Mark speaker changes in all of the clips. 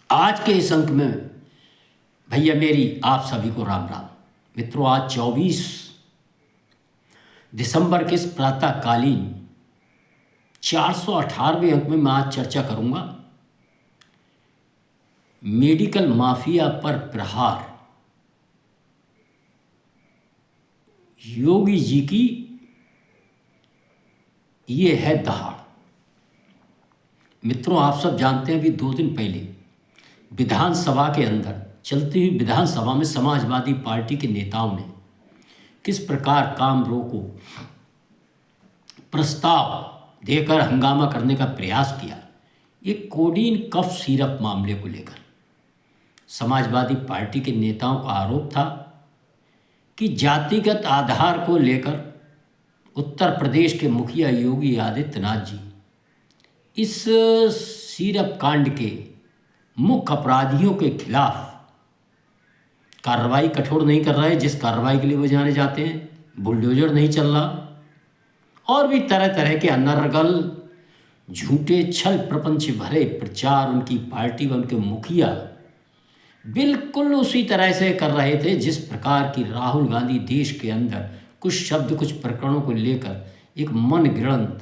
Speaker 1: आज के इस अंक में भैया मेरी आप सभी को राम राम। मित्रों, आज 24 दिसंबर के इस प्रातःकालीन 418वें अंक में मैं आज चर्चा करूंगा मेडिकल माफिया पर प्रहार, योगी जी की ये है दहाड़। मित्रों, आप सब जानते हैं अभी 2 दिन पहले विधानसभा के अंदर चलती हुई विधानसभा में समाजवादी पार्टी के नेताओं ने किस प्रकार काम रोको प्रस्ताव देकर हंगामा करने का प्रयास किया। ये कोडीन कफ सिरप मामले को लेकर समाजवादी पार्टी के नेताओं का आरोप था कि जातिगत आधार को लेकर उत्तर प्रदेश के मुखिया योगी आदित्यनाथ जी इस सिरप कांड के मुख्य अपराधियों के खिलाफ कार्रवाई कठोर नहीं कर रहे, जिस कार्रवाई के लिए वो जाने जाते हैं। बुलडोजर नहीं चल रहा और भी तरह तरह के अनर्गल झूठे छल प्रपंच भरे प्रचार उनकी पार्टी व उनके मुखिया बिल्कुल उसी तरह से कर रहे थे जिस प्रकार की राहुल गांधी देश के अंदर कुछ शब्द कुछ प्रकरणों को लेकर एक मन गढ़ंत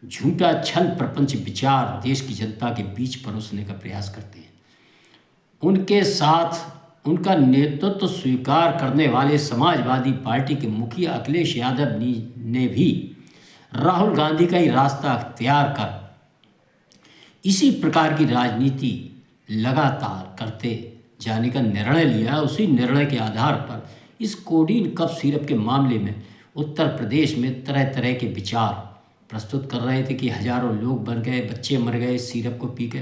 Speaker 1: झूठा छल प्रपंच विचार देश की जनता के बीच परोसने का प्रयास करते हैं। उनके साथ उनका नेतृत्व स्वीकार करने वाले समाजवादी पार्टी के मुखिया अखिलेश यादव ने भी राहुल गांधी का ही रास्ता अख्तियार कर इसी प्रकार की राजनीति लगातार करते जाने का निर्णय लिया। उसी निर्णय के आधार पर इस कोडीन कफ सिरप के मामले में उत्तर प्रदेश में तरह तरह के विचार प्रस्तुत कर रहे थे कि हजारों लोग मर गए, बच्चे मर गए इस सिरप को पी के।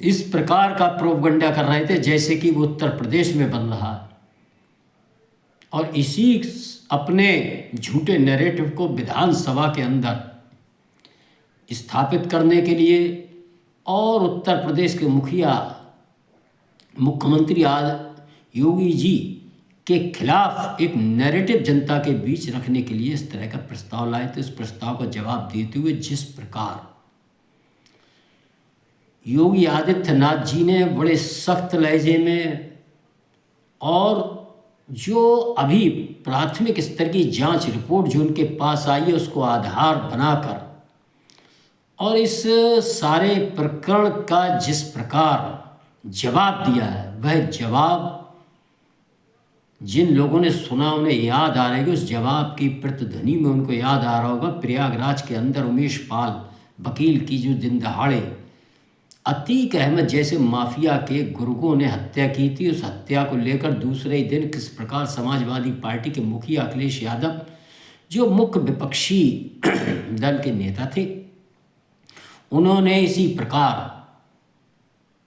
Speaker 1: इस प्रकार का प्रोपगंडा कर रहे थे जैसे कि वो उत्तर प्रदेश में बन रहा है और इसी अपने झूठे नैरेटिव को विधानसभा के अंदर स्थापित करने के लिए और उत्तर प्रदेश के मुख्यमंत्री योगी जी के खिलाफ एक नैरेटिव जनता के बीच रखने के लिए इस तरह का प्रस्ताव लाए। तो इस प्रस्ताव का जवाब देते हुए जिस प्रकार योगी आदित्यनाथ जी ने बड़े सख्त लहजे में और जो अभी प्राथमिक स्तर की जांच रिपोर्ट जो उनके पास आई है उसको आधार बनाकर और इस सारे प्रकरण का जिस प्रकार जवाब दिया है, वह जवाब जिन लोगों ने सुना उन्हें याद आ रहा है कि उस जवाब की प्रतिध्वनि में उनको याद आ रहा होगा प्रयागराज के अंदर उमेश पाल वकील की जो दिन दहाड़े अतीक अहमद जैसे माफिया के गुर्गों ने हत्या की थी। उस हत्या को लेकर दूसरे ही दिन किस प्रकार समाजवादी पार्टी के मुखिया अखिलेश यादव जो मुख्य विपक्षी दल के नेता थे, उन्होंने इसी प्रकार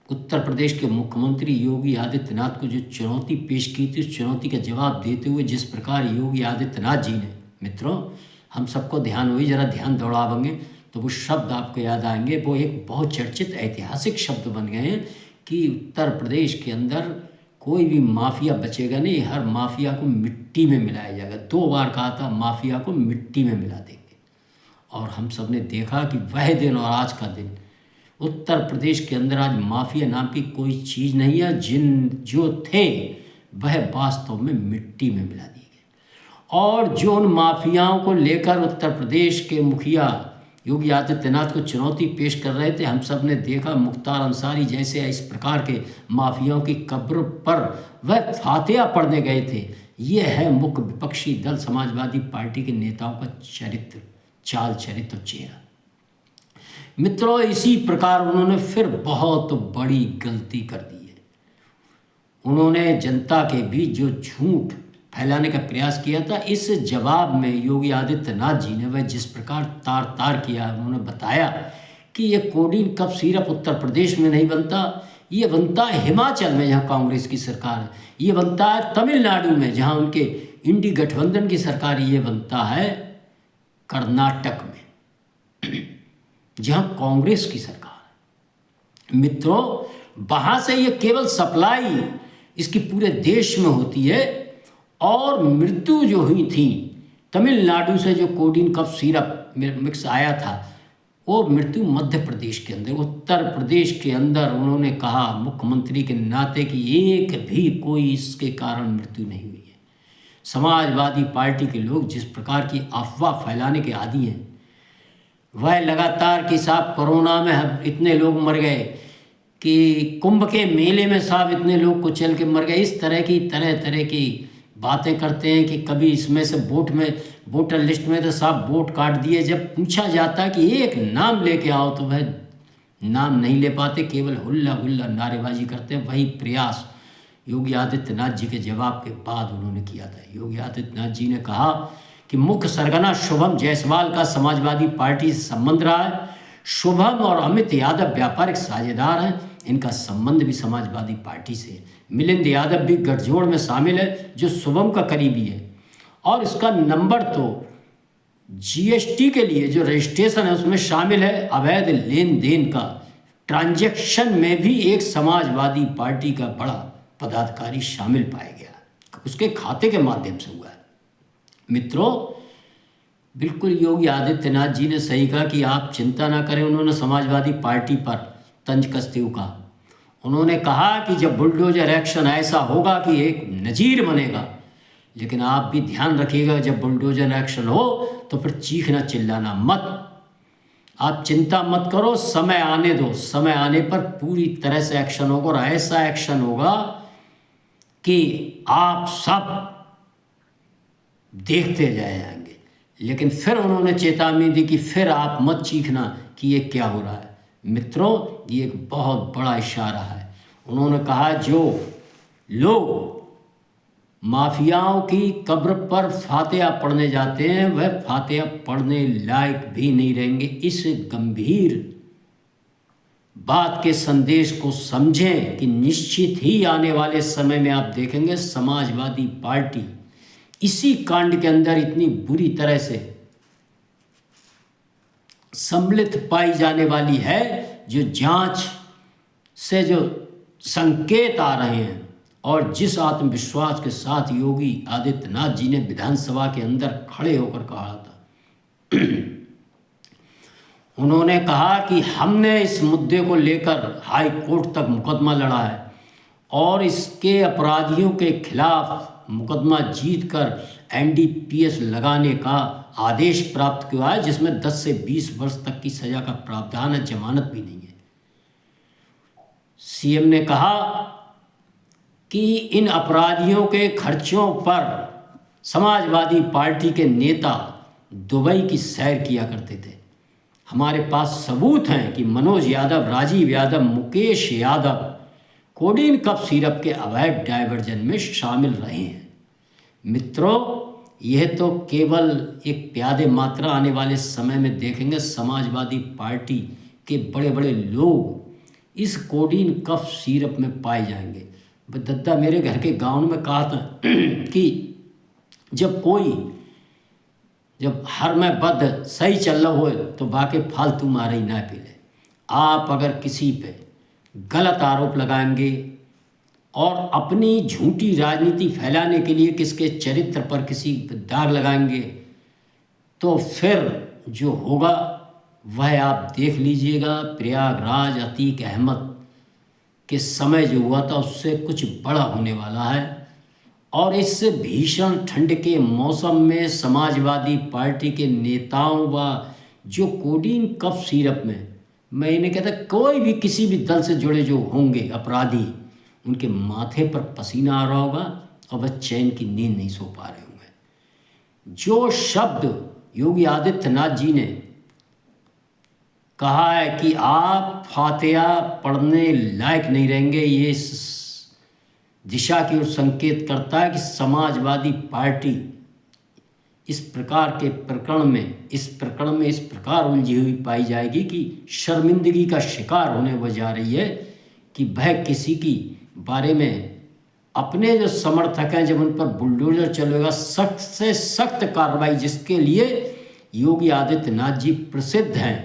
Speaker 1: उत्तर प्रदेश के मुख्यमंत्री योगी आदित्यनाथ को जो चुनौती पेश की थी उस चुनौती का जवाब देते हुए जिस प्रकार योगी आदित्यनाथ जी ने, मित्रों हम सबको ध्यान हुई जरा ध्यान दौड़ावेंगे तो वो शब्द आपको याद आएंगे। वो एक बहुत चर्चित ऐतिहासिक शब्द बन गए हैं कि उत्तर प्रदेश के अंदर कोई भी माफिया बचेगा नहीं, हर माफिया को मिट्टी में मिलाया जाएगा। 2 बार कहा था माफिया को मिट्टी में मिला देंगे और हम सब ने देखा कि वह दिन और आज का दिन उत्तर प्रदेश के अंदर आज माफिया नाम की कोई चीज़ नहीं है। जो थे वह वास्तव में मिट्टी में मिला दिए गए और जो उन माफियाओं को लेकर उत्तर प्रदेश के मुखिया योगी आदित्यनाथ को चुनौती पेश कर रहे थे, हम सब ने देखा मुख्तार अंसारी जैसे इस प्रकार के माफियाओं की कब्र पर वह फातिहा पढ़ने गए थे। ये है मुख्य विपक्षी दल समाजवादी पार्टी के नेताओं का चरित्र, चाल चरित्र, चेहरा। मित्रों, इसी प्रकार उन्होंने फिर बहुत बड़ी गलती कर दी है। उन्होंने जनता के बीच जो झूठ फैलाने का प्रयास किया था, इस जवाब में योगी आदित्यनाथ जी ने वह जिस प्रकार तार तार किया, उन्होंने बताया कि ये codeine cough syrup Uttar Pradesh में नहीं बनता, ये बनता है हिमाचल में जहाँ कांग्रेस की सरकार है, ये बनता है तमिलनाडु में जहाँ उनके इंडी गठबंधन की सरकार, ये बनता है कर्नाटक में जहाँ कांग्रेस की सरकार है। मित्रों, वहाँ से ये केवल सप्लाई इसकी पूरे देश में होती है और मृत्यु जो हुई थी तमिलनाडु से जो कोडीन कफ सिरप मिक्स आया था वो मृत्यु मध्य प्रदेश के अंदर, उत्तर प्रदेश के अंदर उन्होंने कहा मुख्यमंत्री के नाते कि एक भी कोई इसके कारण मृत्यु नहीं हुई है। समाजवादी पार्टी के लोग जिस प्रकार की अफवाह फैलाने के आदी हैं, वह लगातार कि साहब कोरोना में हम इतने लोग मर गए, कि कुंभ के मेले में साहब इतने लोग कुचल के मर गए, इस तरह की बातें करते हैं कि कभी इसमें से वोटर लिस्ट में तो साहब वोट काट दिए। जब पूछा जाता कि एक नाम लेके आओ तो वह नाम नहीं ले पाते, केवल हुल्ला हुल्ला नारेबाजी करते हैं। वही प्रयास योगी आदित्यनाथ जी के जवाब के बाद उन्होंने किया था। योगी आदित्यनाथ जी ने कहा कि मुख्य सरगना शुभम जायसवाल का समाजवादी पार्टी से संबंध रहा है। शुभम और अमित यादव व्यापारिक साझेदार हैं, इनका संबंध भी समाजवादी पार्टी से है। मिलिंद यादव भी गठजोड़ में शामिल है, जो शुभम का करीबी है, और इसका नंबर तो जीएसटी के लिए जो रजिस्ट्रेशन है उसमें शामिल है। अवैध लेन देन का ट्रांजैक्शन में भी एक समाजवादी पार्टी का बड़ा पदाधिकारी शामिल पाया गया, उसके खाते के माध्यम से हुआ है। मित्रों, बिल्कुल योगी आदित्यनाथ जी ने सही कहा कि आप चिंता ना करें। उन्होंने समाजवादी पार्टी पर तंज कसते हुए कहा, उन्होंने कहा कि जब बुलडोजर एक्शन ऐसा होगा कि एक नज़ीर बनेगा, लेकिन आप भी ध्यान रखिएगा जब बुलडोजर एक्शन हो तो फिर चीखना चिल्लाना मत। आप चिंता मत करो, समय आने दो, समय आने पर पूरी तरह से एक्शन होगा, और ऐसा एक्शन होगा कि आप सब देखते जाएंगे। लेकिन फिर उन्होंने चेतावनी दी कि फिर आप मत चीखना कि ये क्या हो रहा है। मित्रों, ये एक बहुत बड़ा इशारा है। उन्होंने कहा जो लोग माफियाओं की कब्र पर फातिहा पढ़ने जाते हैं वह फातिहा पढ़ने लायक भी नहीं रहेंगे। इस गंभीर बात के संदेश को समझें कि निश्चित ही आने वाले समय में आप देखेंगे समाजवादी पार्टी इसी कांड के अंदर इतनी बुरी तरह से सम्मिलित पाई जाने वाली है, जो जांच से जो संकेत आ रहे हैं और जिस आत्मविश्वास के साथ योगी आदित्यनाथ जी ने विधानसभा के अंदर खड़े होकर कहा था। उन्होंने कहा कि हमने इस मुद्दे को लेकर हाई कोर्ट तक मुकदमा लड़ा है और इसके अपराधियों के खिलाफ मुकदमा जीतकर एनडीपीएस लगाने का आदेश प्राप्त किया है, जिसमें 10 से 20 वर्ष तक की सजा का प्रावधान है, जमानत भी नहीं है। सीएम ने कहा कि इन अपराधियों के खर्चों पर समाजवादी पार्टी के नेता दुबई की सैर किया करते थे। हमारे पास सबूत हैं कि Manoj Yadav, Rajiv Yadav, Mukesh Yadav codeine cough syrup के अवैध डायवर्जन में शामिल रहे हैं। मित्रों, यह तो केवल एक प्यादे मात्रा, आने वाले समय में देखेंगे समाजवादी पार्टी के बड़े बड़े लोग इस कोडीन कफ सिरप में पाए जाएंगे। दद्दा मेरे घर के गांव में कहा था कि जब हर में बद सही चल रहा हो तो बाकी फालतू मारे ही ना पीले। आप अगर किसी पे गलत आरोप लगाएंगे और अपनी झूठी राजनीति फैलाने के लिए किसके चरित्र पर किसी दाग लगाएंगे तो फिर जो होगा वह आप देख लीजिएगा। प्रयागराज अतीक अहमद के समय जो हुआ था उससे कुछ बड़ा होने वाला है। और इस भीषण ठंड के मौसम में समाजवादी पार्टी के नेताओं व जो कोडीन कफ सिरप में, मैं इन्हें कहता कोई भी किसी भी दल से जुड़े जो होंगे अपराधी, उनके माथे पर पसीना आ रहा होगा और वह चैन की नींद नहीं सो पा रहे होंगे। जो शब्द योगी आदित्यनाथ जी ने कहा है कि आप फातिहा पढ़ने लायक नहीं रहेंगे, ये इस दिशा की ओर संकेत करता है कि समाजवादी पार्टी इस प्रकार के प्रकरण में इस प्रकार उलझी हुई पाई जाएगी कि शर्मिंदगी का शिकार होने वो जा रही है कि वह किसी की बारे में अपने जो समर्थक हैं जब उन पर बुलडोजर चलेगा, सख्त से सख्त कार्रवाई जिसके लिए योगी आदित्यनाथ जी प्रसिद्ध हैं,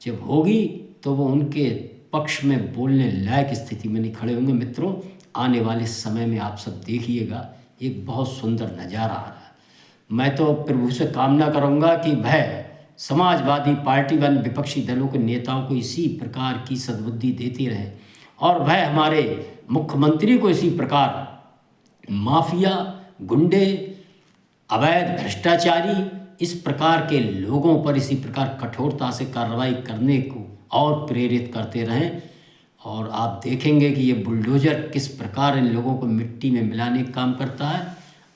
Speaker 1: जब होगी तो वो उनके पक्ष में बोलने लायक स्थिति में नहीं खड़े होंगे। मित्रों, आने वाले समय में आप सब देखिएगा एक बहुत सुंदर नज़ारा आ रहा है। मैं तो प्रभु से कामना करूंगा कि वह समाजवादी पार्टी व अन्य विपक्षी दलों के नेताओं को इसी प्रकार की सद्बुद्धि देते रहे और वह हमारे मुख्यमंत्री को इसी प्रकार माफिया, गुंडे, अवैध भ्रष्टाचारी, इस प्रकार के लोगों पर इसी प्रकार कठोरता से कार्रवाई करने को और प्रेरित करते रहें। और आप देखेंगे कि ये बुलडोज़र किस प्रकार इन लोगों को मिट्टी में मिलाने का काम करता है।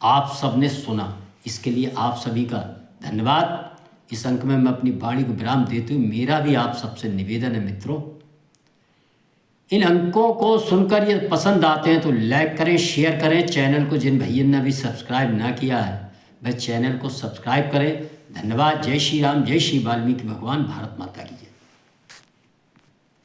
Speaker 1: आप सबने सुना, इसके लिए आप सभी का धन्यवाद। इस अंक में मैं अपनी वाणी को विराम देती हूँ। मेरा भी आप सबसे निवेदन है मित्रों, इन अंकों को सुनकर ये पसंद आते हैं तो लाइक करें, शेयर करें। चैनल को जिन भैया ने अभी सब्सक्राइब ना किया है वह चैनल को सब्सक्राइब करें। धन्यवाद। जय श्री राम, जय श्री वाल्मीकि भगवान। भारत माता की।